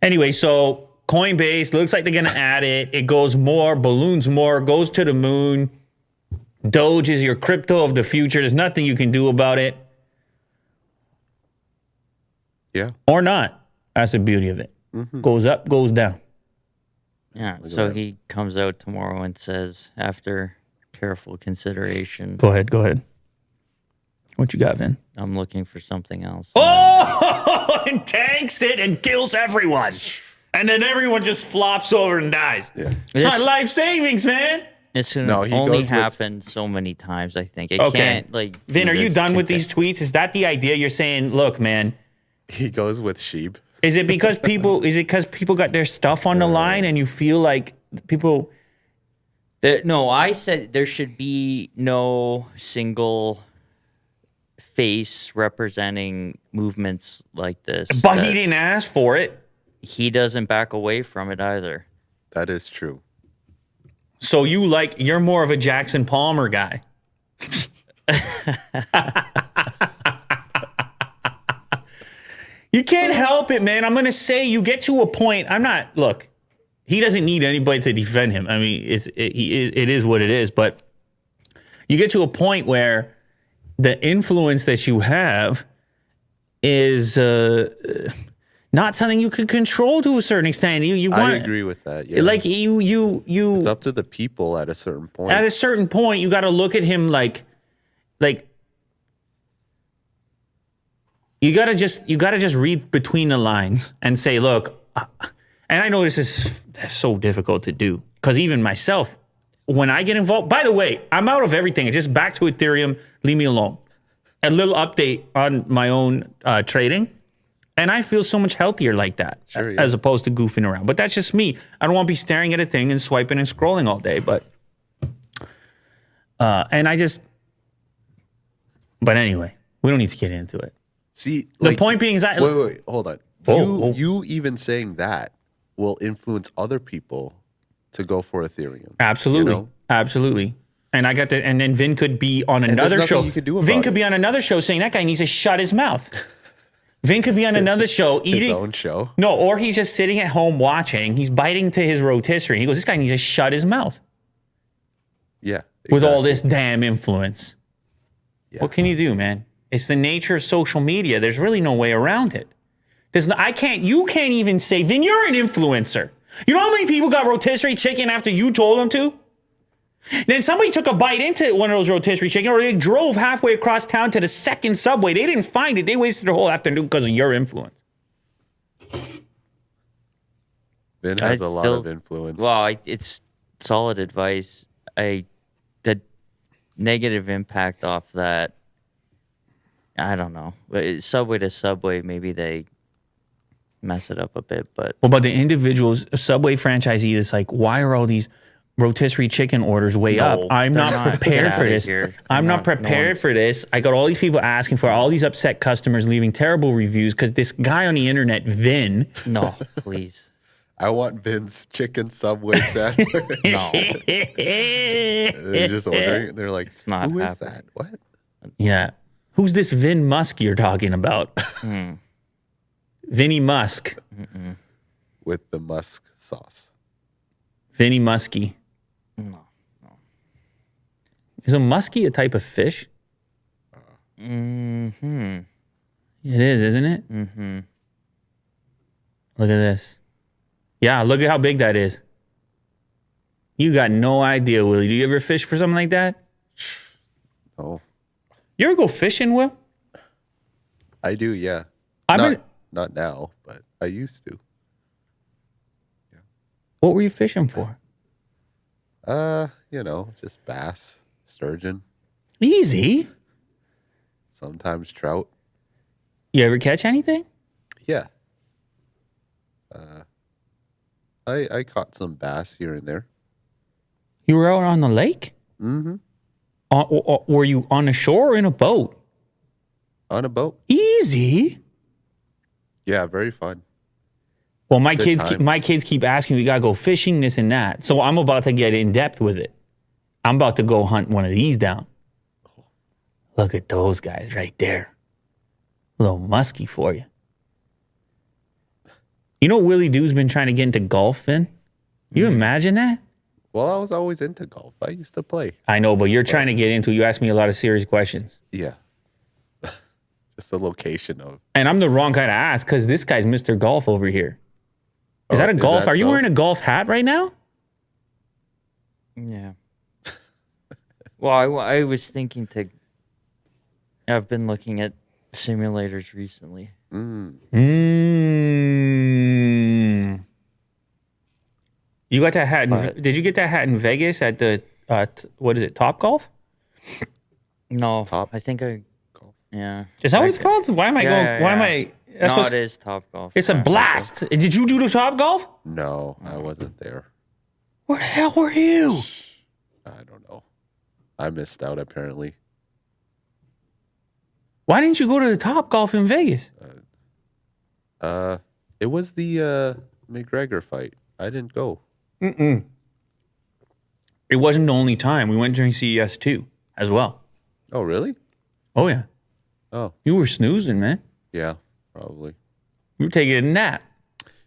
Anyway, so Coinbase looks like they're going to add it. It goes more, balloons more, goes to the moon. Doge is your crypto of the future. There's nothing you can do about it. Yeah. Or not. That's the beauty of it. Mm-hmm. Goes up, goes down. Yeah. So he comes out tomorrow and says, after careful consideration. Go ahead. What you got, Vin? I'm looking for something else. Oh, and tanks it and kills everyone. And then everyone just flops over and dies. Yeah. It's not life savings, man. It's only happened so many times, I think. It can't, like... Vin, are you done with these tweets? Is that the idea? You're saying, look, man. He goes with sheep. Is it because people got their stuff on the line and you feel like people... No, I said there should be no single face representing movements like this. But he didn't ask for it. He doesn't back away from it either. That is true. So you're more of a Jackson Palmer guy. You can't help it, man. I'm going to say you get to a point. Look, he doesn't need anybody to defend him. I mean, it is what it is. But you get to a point where the influence that you have is not something you can control to a certain extent. I agree with that. Yeah. Like you. It's up to the people at a certain point. At a certain point, you got to look at him like. You gotta just read between the lines and say, look, and I know that's so difficult to do because even myself, when I get involved, by the way, I'm out of everything. It's just back to Ethereum. Leave me alone. A little update on my own trading. And I feel so much healthier like that as opposed to goofing around. But that's just me. I don't want to be staring at a thing and swiping and scrolling all day. But anyway, we don't need to get into it. See, the point being is that... Wait, hold on. You even saying that will influence other people to go for Ethereum. Absolutely. You know? Absolutely. And I got that. And then Vin could be on another show. Vin could be on another show saying that guy needs to shut his mouth. Vin could be on another show eating... His own show? No, or he's just sitting at home watching. He's biting to his rotisserie. He goes, this guy needs to shut his mouth. Yeah. Exactly. With all this damn influence. Yeah. What can you do, man? It's the nature of social media. There's really no way around it. You can't even say, Vin, you're an influencer. You know how many people got rotisserie chicken after you told them to? Then somebody took a bite into one of those rotisserie chicken, or they drove halfway across town to the second Subway. They didn't find it. They wasted their whole afternoon because of your influence. Vin has a lot of influence. Well, it's solid advice. The negative impact off that, I don't know. Subway to Subway, maybe they mess it up a bit. But what about the individuals, Subway franchisee is like, why are all these rotisserie chicken orders way up? I'm not prepared for this. I'm not prepared for this. I got all these people asking for all these upset customers leaving terrible reviews because this guy on the internet, Vin. No, please. I want Vin's chicken Subway sandwich. No. They're just ordering. They're like, who is that? What? Yeah. Who's this Vin Musk you're talking about? Vinny Musk. Mm-mm. With the musk sauce. Vinny Muskie. No. Is a muskie a type of fish? Mm-hmm. It is, isn't it? Mm-hmm. Look at this. Yeah, look at how big that is. You got no idea, Willie. Do you ever fish for something like that? No. You ever go fishing, Will? I do, yeah. Not now, but I used to. Yeah. What were you fishing for? Just bass, sturgeon. Easy. Sometimes trout. You ever catch anything? Yeah. I caught some bass here and there. You were out on the lake? Mm-hmm. Were you on the shore or in a boat? On a boat. Easy. Yeah, very fun. Well, my kids keep asking me, we gotta go fishing, this and that. So I'm about to get in depth with it. I'm about to go hunt one of these down. Look at those guys right there. A little musky for you. You know, Willie Doo's been trying to get into golf, Finn? You imagine that? Well, I was always into golf. I used to play. I know, but you're trying to get into. You ask me a lot of serious questions. Yeah. Just the location of. And I'm the wrong guy to ask because this guy's Mr. Golf over here. Is that a golf? Are you wearing a golf hat right now? Yeah. Well, I was thinking to. I've been looking at simulators recently. You got that hat? Did you get that hat in Vegas at the what is it? Top Golf? No, Top. I think I. Yeah. Is that what it's called? Why am I going? Why am I? That's no, it is Top Golf. It's a blast. Did you do the Top Golf? No, I wasn't there. Where the hell were you? I don't know. I missed out apparently. Why didn't you go to the Top Golf in Vegas? It was the McGregor fight. I didn't go. It wasn't the only time. We went during CES too, as well. Oh, really? Oh yeah. Oh. You were snoozing, man. Yeah, probably. You were taking a nap.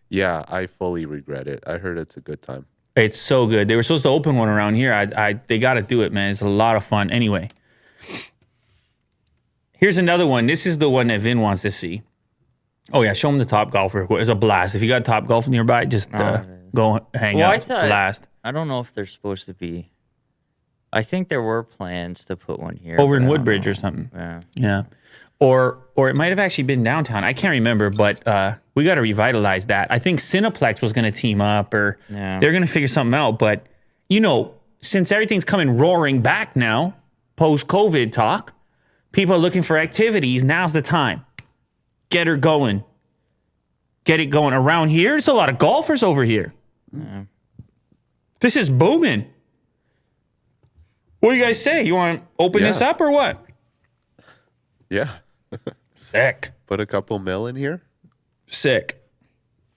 Yeah, I fully regret it. I heard it's a good time. It's so good. They were supposed to open one around here. They got to do it, man. It's a lot of fun. Anyway, here's another one. This is the one that Vin wants to see. Oh yeah, show him the Top Golf real quick. It's a blast. If you got Top Golf nearby, just go hang out. It's a blast. I don't know if they're supposed to be. I think there were plans to put one here over in Woodbridge or something. Yeah. Or it might have actually been downtown. I can't remember, but we got to revitalize that. I think Cineplex was going to team up, or they're going to figure something out. But you know, since everything's coming roaring back now, post-COVID talk, people are looking for activities. Now's the time. Get her going. Get it going. Around here, there's a lot of golfers over here. Yeah. This is booming. What do you guys say? You want to open this up or what? Yeah. Sick. Put a couple mil in here. Sick.